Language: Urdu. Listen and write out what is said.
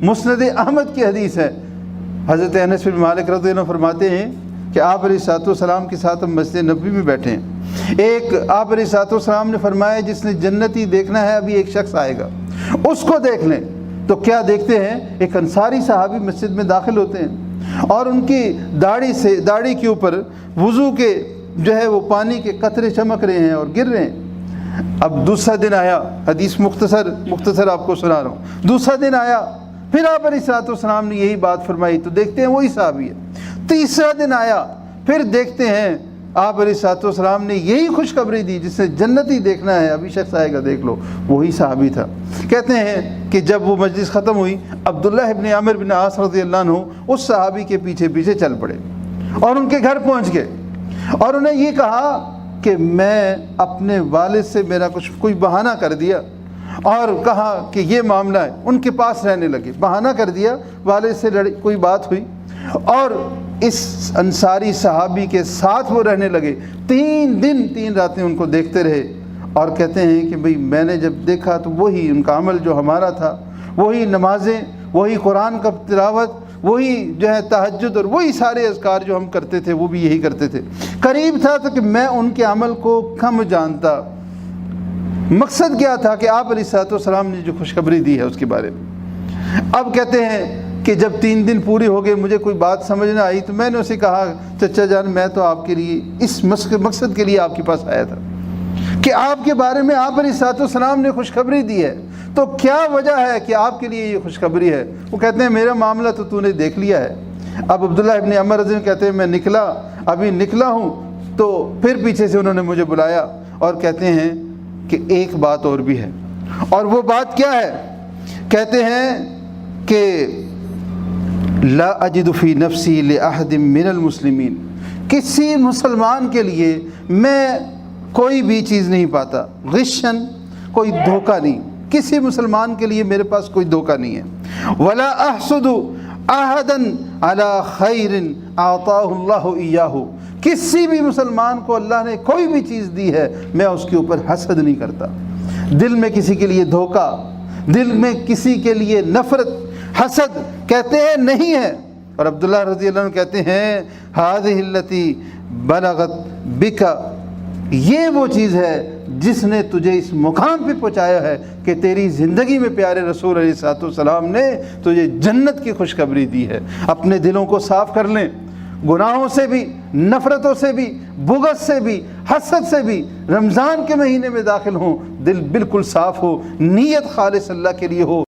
مسند احمد کی حدیث ہے، حضرت انس بن مالک رضی اللہ عنہ فرماتے ہیں کہ آپ علیہ الصلوۃ والسلام کے ساتھ ہم مسجد نبوی میں بیٹھے ہیں، ایک آپ علیہ الصلوۃ والسلام نے فرمایا جس نے جنتی دیکھنا ہے ابھی ایک شخص آئے گا، اس کو دیکھ لیں۔ تو کیا دیکھتے ہیں؟ ایک انصاری صحابی مسجد میں داخل ہوتے ہیں اور ان کی داڑھی کے اوپر وضو کے جو ہے وہ پانی کے قطرے چمک رہے ہیں اور گر رہے ہیں۔ اب دوسرا دن آیا، حدیث مختصر آپ کو سنا رہا ہوں، دوسرا دن آیا، پھر آپ علیہ الصلوۃ والسلام نے یہی بات فرمائی، تو دیکھتے ہیں وہی صحابی ہے۔ تیسرا دن آیا، پھر دیکھتے ہیں آپ علیہ الصلوۃ والسلام نے یہی خوشخبری دی، جس نے جنتی دیکھنا ہے ابھی شخص آئے گا دیکھ لو، وہی صحابی تھا۔ کہتے ہیں کہ جب وہ مجلس ختم ہوئی، عبداللہ ابن عامر بن عاص رضی اللہ عنہ اس صحابی کے پیچھے پیچھے چل پڑے اور ان کے گھر پہنچ گئے اور انہیں یہ کہا کہ میں اپنے والد سے میرا کوئی بہانہ کر دیا اور کہا کہ یہ معاملہ ہے، ان کے پاس رہنے لگے، بہانہ کر دیا، والد سے کوئی بات ہوئی اور اس انصاری صحابی کے ساتھ وہ رہنے لگے۔ 3 دن 3 راتیں ان کو دیکھتے رہے اور کہتے ہیں کہ بھئی میں نے جب دیکھا تو وہی ان کا عمل جو ہمارا تھا، وہی نمازیں، وہی قرآن کا تلاوت، وہی جو ہے تہجد اور وہی سارے اذکار جو ہم کرتے تھے وہ بھی یہی کرتے تھے۔ قریب تھا تو کہ میں ان کے عمل کو کم جانتا۔ مقصد کیا تھا کہ آپ علیہ الصلوۃ والسلام نے جو خوشخبری دی ہے اس کے بارے میں۔ اب کہتے ہیں کہ جب 3 دن پورے ہو گئے مجھے کوئی بات سمجھ نہ آئی تو میں نے اسے کہا چچا جان میں تو آپ کے لیے اس مقصد کے لیے آپ کے پاس آیا تھا کہ آپ کے بارے میں آپ علیہ الصلوۃ والسلام نے خوشخبری دی ہے، تو کیا وجہ ہے کہ آپ کے لیے یہ خوشخبری ہے؟ وہ کہتے ہیں میرا معاملہ تو نے دیکھ لیا ہے۔ اب عبداللہ ابن عمر رضی اللہ کہتے ہیں میں ابھی نکلا ہوں تو پھر پیچھے سے انہوں نے مجھے بلایا اور کہتے ہیں کہ ایک بات اور بھی ہے، اور وہ بات کیا ہے؟ کہتے ہیں کہ لا اجد فی نفسی لأحد من المسلمین، کسی مسلمان کے لیے میں کوئی بھی چیز نہیں پاتا، غشن کوئی دھوکہ نہیں، کسی مسلمان کے لیے میرے پاس کوئی دھوکہ نہیں ہے۔ ولا احسد احدا علی خیر اعطاہ اللہ ایاہ، کسی بھی مسلمان کو اللہ نے کوئی بھی چیز دی ہے میں اس کے اوپر حسد نہیں کرتا، دل میں کسی کے لیے دھوکہ، دل میں کسی کے لیے نفرت، حسد کہتے ہیں نہیں ہے۔ اور عبداللہ رضی اللہ عنہ کہتے ہیں ہذہ التی بلغت بک، یہ وہ چیز ہے جس نے تجھے اس مقام پہ پہنچایا ہے کہ تیری زندگی میں پیارے رسول علیہ الصلوۃ والسلام نے تجھے جنت کی خوشخبری دی ہے۔ اپنے دلوں کو صاف کر لیں، گناہوں سے بھی، نفرتوں سے بھی، بغض سے بھی، حسد سے بھی۔ رمضان کے مہینے میں داخل ہوں، دل بالکل صاف ہو، نیت خالص اللہ کے لیے ہو۔